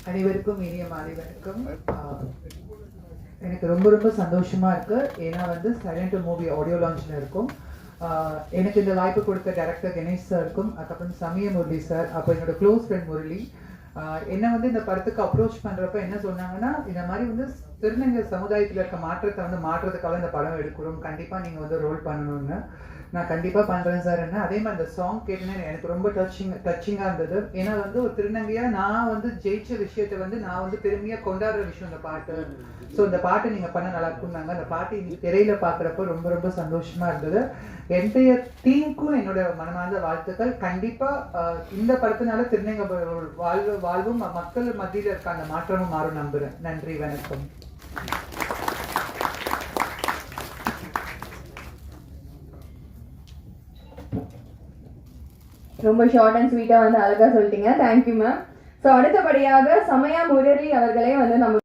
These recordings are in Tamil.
அனைவருக்கும் இனிய மாலை வணக்கம். எனக்கு ரொம்ப ரொம்ப சந்தோஷமாக இருக்குது. ஏன்னா சைலண்ட் மூவி ஆடியோ லான்ச்சில் இருக்கும். எனக்கு இந்த வாய்ப்பு கொடுத்த டைரக்டர் கணேஷ் சாருக்கும், அதுக்கப்புறம் சமய முரளி சார், அப்போ என்னோட க்ளோஸ் ஃப்ரெண்ட் முரளி என்ன இந்த படத்துக்கு அப்ரோச் பண்ணுறப்ப என்ன சொன்னாங்கன்னா, இந்த மாதிரி திருநங்கை சமுதாயத்தில் இருக்க மாற்றத்தை மாற்றுறதுக்காக இந்த படம் எடுக்கிறோம், கண்டிப்பாக நீங்கள் ரோல் பண்ணணும்னு. நான் கண்டிப்பாக பண்ணுறேன் சார். என்ன அதே மாதிரி அந்த சாங் கேட்டுன்னு எனக்கு ரொம்ப டச்சிங்காக இருந்தது. ஏன்னா ஒரு திருநங்கையாக நான் ஜெயிச்ச விஷயத்தை நான் பெருமையாக கொண்டாடுற விஷயம் இந்த பாட்டு. ஸோ இந்த பாட்டு நீங்கள் பண்ண நல்லா இருக்குன்னாங்க. அந்த பாட்டு இன்னைக்கு திரையில பார்க்குறப்ப ரொம்ப ரொம்ப சந்தோஷமாக இருந்தது. என்டைய டீமுக்கும் என்னோட மனமார்ந்த வாழ்த்துக்கள். கண்டிப்பாக இந்த படத்தினால திருநங்கை வாழ்வும் மக்கள் மத்தியில் இருக்க அந்த மாற்றமும் மாறும் நம்புகிறேன். நன்றி, வணக்கம். ரொம்ப ஷார்ட் அண்ட் ஸ்வீட்டாக அழகாக சொல்லிட்டீங்க. Thank you ma'am. ஸோ அடுத்தபடியாக சமயா முரளி அவர்களே நம்ம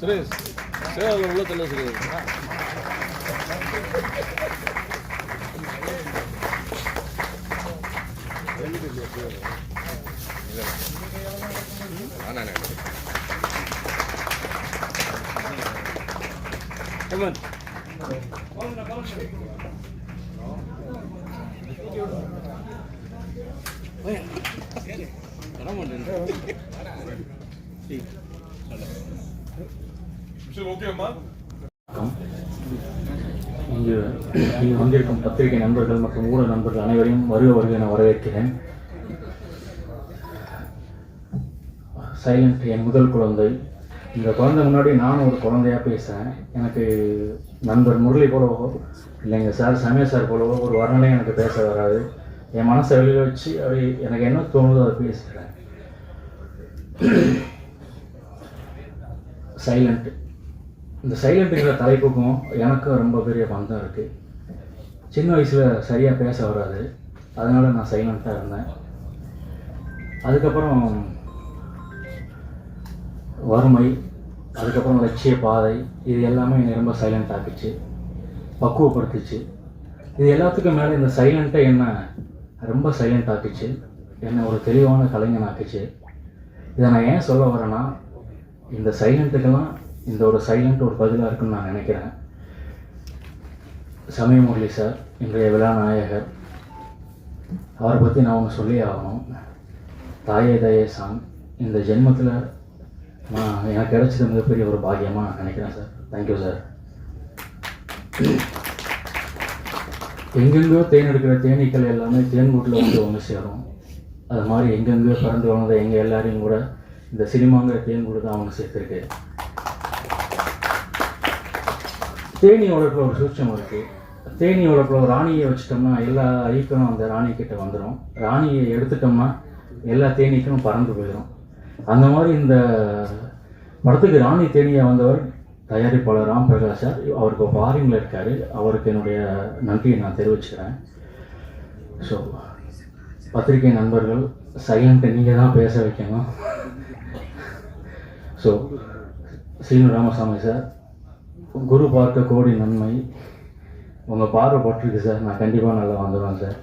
சுரேஷ் சேவை உள்ள சொல்ல சுரேஷ் இங்கு வந்திருக்கும் பத்திரிகை நண்பர்கள் மற்றும் ஊடக நண்பர்கள் அனைவரையும் வருக என வரவேற்கிறேன். சைலண்ட் என் முதல் குழந்தை. இந்த குழந்தை முன்னாடி நானும் ஒரு குழந்தையாக பேசுகிறேன். எனக்கு நண்பர் முரளி போலவோ இல்லைங்க சார் சமய சார் போலவோ ஒரு வர்ணனையும் எனக்கு பேச வராது. என் மனசை வெளியில் வச்சு அப்படி எனக்கு என்ன தோணுதோ அதை பேசுகிறேன். சைலண்ட், இந்த சைலண்ட்டுங்கிற தலைப்புக்கும் எனக்கும் ரொம்ப பெரிய பந்தம் இருக்குது. சின்ன வயசில் சரியாக பேச வராது, அதனால் நான் சைலண்ட்டாக இருந்தேன். அதுக்கப்புறம் வறுமை, அதுக்கப்புறம் லட்சிய பாதை, இது எல்லாமே என்னை ரொம்ப சைலண்ட் ஆக்குச்சு, பக்குவப்படுத்துச்சு. இது எல்லாத்துக்கும் மேலே இந்த சைலண்ட்டை என்ன ரொம்ப சைலண்ட் ஆக்குச்சு, என்னை ஒரு தெளிவான கலைஞன் ஆக்குச்சு. இதை நான் ஏன் சொல்ல வரேன்னா, இந்த சைலண்ட்டுக்கெல்லாம் இந்த ஒரு சைலண்ட் ஒரு பதிலாக இருக்குன்னு நான் நினைக்கிறேன். சமய முரளி சார் இன்றைய விழா நாயகர், அவரை பற்றி நான் ஒன்று சொல்லி ஆகணும். தாயே தயே சாங் இந்த ஜென்மத்தில் நான் எனக்கு கிடைச்சது மிகப்பெரிய ஒரு பாக்கியமாக நான் நினைக்கிறேன் சார். Thank you sir. எங்கெங்கோ தேன் எடுக்கிற தேனீக்கள் எல்லாமே தேன்கூட்டில் ஒன்று சேரும். அது மாதிரி எங்கெங்கோ பிறந்து வளர்ந்த எங்கள் எல்லாரையும் கூட இந்த சினிமாங்கிற தேன்கூடு தான் ஒன்று சேர்த்துருக்கு. தேனி வளர்ப்பில் ஒரு சூட்சம் இருக்குது. தேனி வளர்ப்பில் ஒரு ராணியை வச்சுட்டோம்னா எல்லா ஈக்களும் அந்த ராணிக்கிட்ட வந்துடும். ராணியை எடுத்துட்டோம்னா எல்லா தேனீக்களும் பறந்து போயிடும். அந்த மாதிரி இந்த படத்துக்கு ராணி தேனியாக வந்தவர் தயாரிப்பாளர் ராம் பிரகாஷ் சார். அவருக்கு ஃபாரினில் இருக்கார். அவருக்கு என்னுடைய நன்றியை நான் தெரிவிச்சுக்கிறேன். ஸோ பத்திரிகை நண்பர்கள், சைலண்ட்டை நீங்கள் தான் பேச வைக்கணும். ஸோ சீனு ராமசாமி சார், குரு பார்க்க கோடி நன்மை, உங்கள் பார்வை பட்டிருக்கு சார். நான் கண்டிப்பாக நல்லா வந்துடுவேன் சார்.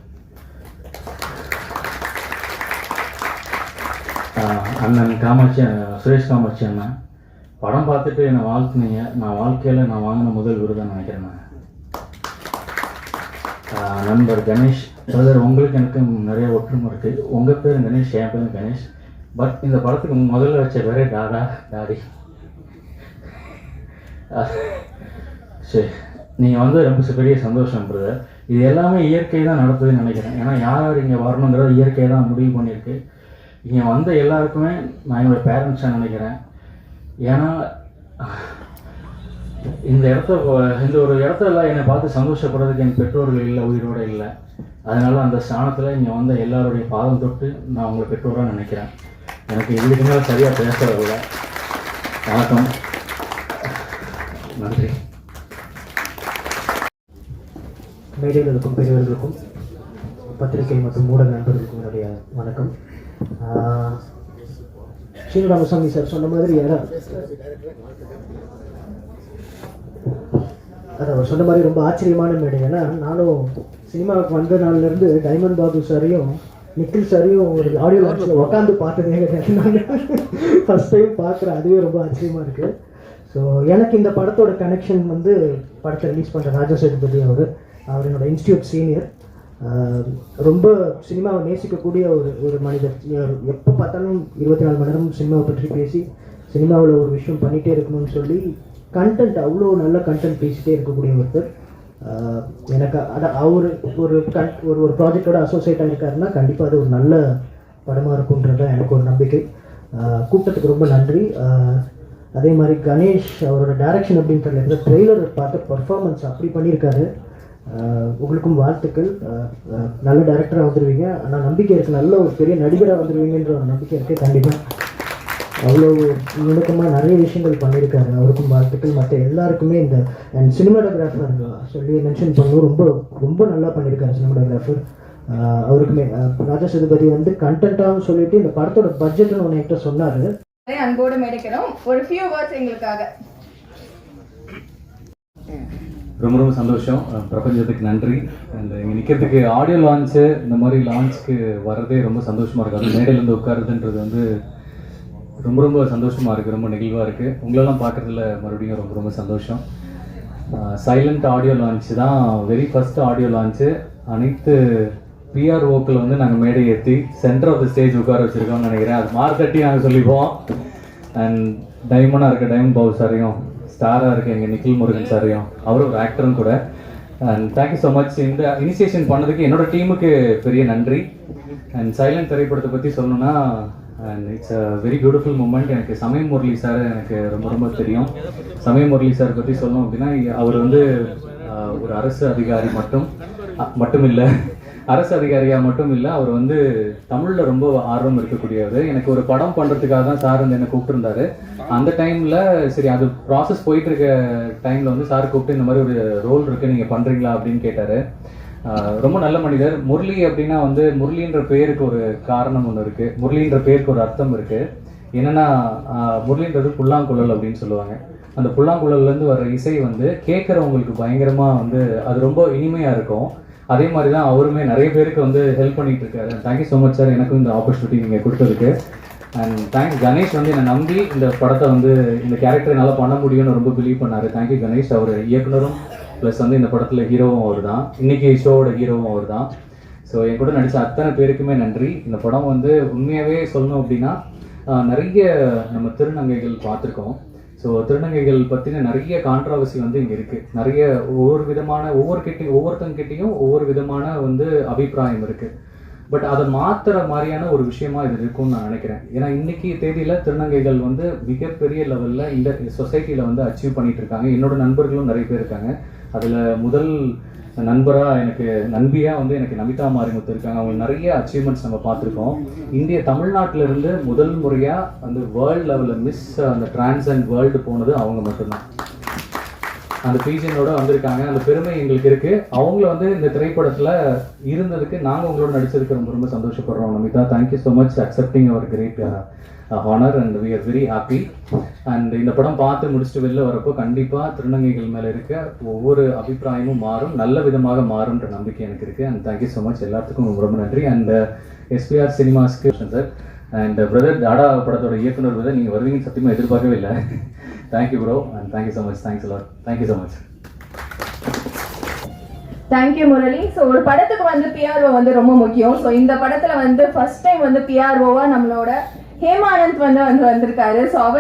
அண்ணன் காமாட்சி, சுரேஷ் காமாட்சி அண்ணன், படம் பார்த்துட்டு என்னை வாழ்த்துனீங்க. நான் வாழ்க்கையில் நான் வாங்கின முதல் விருதுன்னு நினைக்கிறேன். நான் நண்பர் கணேஷ் பிரதர், உங்களுக்கு எனக்கு நிறைய ஒற்றுமை இருக்குது. உங்கள் பேர் கணேஷ், என் பேர் கணேஷ். பட் இந்த படத்துக்கு முதல்ல வச்ச பேரே டாடா டாடி. சரி, நீங்கள் ரொம்ப பெரிய சந்தோஷம் பிரதர். இது எல்லாமே இயற்கை தான் நடத்துதுன்னு நினைக்கிறேன். ஏன்னா யார் இங்கே வரணுங்கிறத இயற்கை தான் முடிவு பண்ணியிருக்கு. இங்கே வந்த எல்லாருக்குமே நான் என்னோடய பேரண்ட்ஸாக நினைக்கிறேன். ஏன்னா இந்த ஒரு இடத்துல என்னை பார்த்து சந்தோஷப்படுறதுக்கு என் பெற்றோர்கள் இல்லை, உயிரோடு இல்லை. அதனால் அந்த ஸ்தானத்தில் இங்கே வந்த எல்லாருடைய பாதம் தொட்டு நான் உங்களை பெற்றோராக நினைக்கிறேன். எனக்கு இதுக்கு மேலே சரியாக பேச வரல. வணக்கம், நன்றி. மேடைகளுக்கும் பெரியவர்களுக்கும் பத்திரிகை மற்றும் ஊடக நண்பர்களுக்கு என்னுடைய வணக்கம். சீனு ராமசாமி சார் சொன்ன மாதிரி அவர் சொன்ன மாதிரி ரொம்ப ஆச்சரியமான மேடை. ஏன்னா நானும் சினிமாவுக்கு வந்த நாள்லேருந்து டைமண்ட் பாபு சாரையும் நிக்கில் சாரையும் ஒரு ஆடியோ லான்ச்சில் உட்காந்து பார்த்ததே கிடையாது. நான் ஃபஸ்ட் டைம் பார்க்குறேன், அதுவே ரொம்ப ஆச்சரியமாக இருக்குது. ஸோ எனக்கு இந்த படத்தோட கனெக்ஷன் வந்து படத்தை ரிலீஸ் பண்ணுற ராஜா சேதுபதி அவர் என்னோட இன்ஸ்டியூட் சீனியர். ரொம்ப சினிமாவை நேசிக்கக்கூடிய ஒரு மனிதர். எப்போ பார்த்தாலும் 24 மணி நேரம் சினிமாவை பற்றி பேசி சினிமாவில் ஒரு விஷயம் பண்ணிகிட்டே இருக்கணும்னு சொல்லி கண்டென்ட் அவ்வளோ நல்ல கண்டென்ட் பேசிகிட்டே இருக்கக்கூடிய ஒருத்தர். எனக்கு அவர் ஒரு ப்ராஜெக்டோட அசோசியேட் ஆகிருக்காருன்னா கண்டிப்பாக அது ஒரு நல்ல படமாக இருக்குன்றது எனக்கு ஒரு நம்பிக்கை. கூட்டத்துக்கு ரொம்ப நன்றி. அதே மாதிரி கணேஷ் அவரோட டைரக்ஷன் அப்படின்னு சொல்லியிருக்கிற ட்ரெய்லர் பார்த்து பர்ஃபார்மன்ஸ் அப்படி பண்ணியிருக்காரு. உங்களுக்கும் வாழ்த்துக்கள். நல்ல டைரக்டராக வந்துடுவீங்க. ஆனால் நம்பிக்கை இருக்குது, நல்ல ஒரு பெரிய நடிகராக வந்துடுவீங்கன்ற ஒரு நம்பிக்கை இருக்குது. கண்டிப்பாக அவ்வளோ நுணுக்கமாக நிறைய விஷயங்கள் பண்ணியிருக்காரு. அவருக்கும் வாழ்த்துக்கள். மற்ற எல்லாருக்குமே இந்த அண்ட் சினிமாட்டோகிராஃபர் சொல்லி மென்ஷன் பண்ணணும், ரொம்ப ரொம்ப நல்லா பண்ணியிருக்காரு சினிமாட்டோகிராஃபர். அவருக்குமே ராஜா சேதுபதி வந்து கண்டென்ட்டாகவும் சொல்லிட்டு இந்த படத்தோட பட்ஜெட்னு ஒன்று என்கிட்ட சொன்னார். அன்போடு மேடைக்கிறோம். ஒரு ஃபியூ வேர்ட்ஸ் எங்களுக்காக. ரொம்ப ரொம்ப சந்தோஷம். பிரபஞ்சத்துக்கு நன்றி. அண்ட் இங்கே நிற்கிறதுக்கு ஆடியோ லான்ச்சு இந்த மாதிரி லான்ச்சுக்கு வர்றதே ரொம்ப சந்தோஷமாக இருக்குது. அது மேடையிலேருந்து உட்காருதுன்றது வந்து ரொம்ப ரொம்ப சந்தோஷமாக இருக்குது, ரொம்ப நெகிழ்வாக இருக்குது. உங்களெல்லாம் பார்க்குறதுல மறுபடியும் ரொம்ப ரொம்ப சந்தோஷம். சைலண்ட் ஆடியோ லான்ச்சு தான் வெரி ஃபஸ்ட்டு ஆடியோ லான்ச்சு. அனைத்து பிஆர்ஓக்கள் வந்து நாங்கள் மேடை ஏற்றி சென்டர் ஆஃப் த ஸ்டேஜ் உட்கார வச்சுருக்கோம்னு நினைக்கிறேன். அது மார்க்கெட்டி நாங்கள் சொல்லிப்போம். அண்ட் டைமண்டாக இருக்க டைமண்ட் பாபு சாரையும், ஸ்டாராக இருக்க எங்கள் நிக்கில் முருகன் சாரையும், அவரும் ஒரு ஆக்டரும் கூட. And thank you so much. இந்த இனிஷியேஷன் பண்ணதுக்கு என்னோட டீமுக்கு பெரிய நன்றி. அண்ட் சைலண்ட் திரைப்படத்தை பற்றி சொல்லணும்னா and it's a very beautiful moment. எனக்கு சமயம் முரளி சார் எனக்கு ரொம்ப ரொம்ப தெரியும். சமயம் முரளி சார் பற்றி சொல்லணும் அப்படின்னா அவர் வந்து ஒரு அரசு அதிகாரி மட்டும் இல்லை, அரசு அதிகாரியாக மட்டும் இல்லை, அவர் வந்து தமிழில் ரொம்ப ஆர்வம் இருக்கக்கூடியவர். எனக்கு ஒரு படம் பண்ணுறதுக்காக தான் சார் வந்து என்னை கூப்பிட்டுருந்தாரு. அந்த டைமில் சரி அது ப்ராசஸ் போயிட்டு இருக்க டைமில் வந்து சார் கூப்பிட்டு இந்த மாதிரி ஒரு ரோல் இருக்குது, நீங்கள் பண்ணுறீங்களா அப்படின்னு கேட்டார். ரொம்ப நல்ல மனிதர். முரளி அப்படின்னா வந்து முரளின்ற பேருக்கு ஒரு காரணம் ஒன்று இருக்குது, முரளின்ற பேருக்கு ஒரு அர்த்தம் இருக்குது. என்னென்னா முரளின்றது புல்லாங்குழல் அப்படின்னு சொல்லுவாங்க. அந்த புல்லாங்குழல்லேருந்து வர்ற இசை வந்து கேட்குறவங்களுக்கு பயங்கரமாக வந்து அது ரொம்ப இனிமையாக இருக்கும். அதே மாதிரி தான் அவருமே நிறைய பேருக்கு வந்து ஹெல்ப் பண்ணிகிட்டு இருக்காரு. தேங்க்யூ ஸோ மச் சார், எனக்கும் இந்த ஆப்பர்ச்சுனிட்டி நீங்கள் கொடுத்ததுக்கு. அண்ட் தேங்க்ஸ் கணேஷ் வந்து என்னை நம்பி இந்த படத்தை வந்து இந்த கேரக்டரை நல்லா பண்ண முடியும்னு ரொம்ப பிலீவ் பண்ணார். தேங்க்யூ கணேஷ். அவர் இயக்குனரும் ப்ளஸ் வந்து இந்த படத்தில் ஹீரோவும் அவர் தான், இன்றைக்கி ஷோவோட ஹீரோவும் அவர் தான். ஸோ என் கூட நடித்த அத்தனை பேருக்குமே நன்றி. இந்த படம் வந்து உண்மையாகவே சொல்லணும் அப்படின்னா நிறைய நம்ம திருநங்கைகள் பார்த்துருக்கோம். ஸோ திருநங்கைகள் பற்றின நிறைய கான்ட்ராவர்சி வந்து இங்கே இருக்குது. நிறைய ஒவ்வொருத்தங்கிட்டையும் ஒவ்வொரு விதமான வந்து அபிப்பிராயம் இருக்குது. பட் அதை மாற்றுற மாதிரியான ஒரு விஷயமா இது இருக்கும்னு நான் நினைக்கிறேன். ஏன்னா இன்றைக்கி தேதியில் திருநங்கைகள் வந்து மிகப்பெரிய லெவலில் இந்த சொசைட்டியில் வந்து அச்சீவ் பண்ணிகிட்டு இருக்காங்க. என்னோட நண்பர்களும் நிறைய பேர் இருக்காங்க. அதில் முதல் நண்பியாக வந்து எனக்கு நமிதா மாரிமுத்து இருக்காங்க. அவங்க நிறைய அச்சீவ்மெண்ட்ஸ் நம்ம பார்த்துருக்கோம். தமிழ்நாட்டிலிருந்து முதல் முறையாக அந்த வேர்ல்டு லெவலில் மிஸ் அந்த டிரான்ஸ் அண்ட் வேர்ல்டு போனது அவங்க மட்டும்தான். அந்த பீஜனோட வந்திருக்காங்க. அந்த பெருமை எங்களுக்கு இருக்குது. அவங்கள வந்து இந்த திரைப்படத்தில் இருந்ததுக்கு நாங்கள் உங்களோட நடிச்சதுக்கு ரொம்ப ரொம்ப சந்தோஷப்படுறோம். Namitha, thank you so much accepting our great honour and we are very happy. And இந்த படம் பார்த்து முடிச்சுட்டு வெளில வரப்போ கண்டிப்பாக திருநங்கைகள் மேலே இருக்க ஒவ்வொரு அபிப்பிராயமும் மாறும், நல்ல விதமாக மாறும்ன்ற நம்பிக்கை எனக்கு இருக்குது. அண்ட் தேங்க்யூ ஸோ மச் எல்லாத்துக்கும் ரொம்ப ரொம்ப நன்றி. அண்ட் எஸ்பிஆர் சினிமாஸ்க்கு சார் அண்ட் பிரதர் டாடா படத்தோட இயக்குனர் பிரதர், நீங்கள் வருவீங்கன்னு சத்தியமாக எதிர்பார்க்கவே இல்லை. Thank you bro and thank you so much. Thanks a lot. Thank you so much. Thank you Murali. So ஒரு படத்துக்கு வந்து பிஆர்ஓ வந்து ரொம்ப முக்கியம். ஸோ இந்த படத்தில் வந்து ஃபர்ஸ்ட் டைம் வந்து பிஆர்ஓவாக நம்மளோட ஹேமானந்த் வந்து வந்திருக்காரு. ஸோ அவர்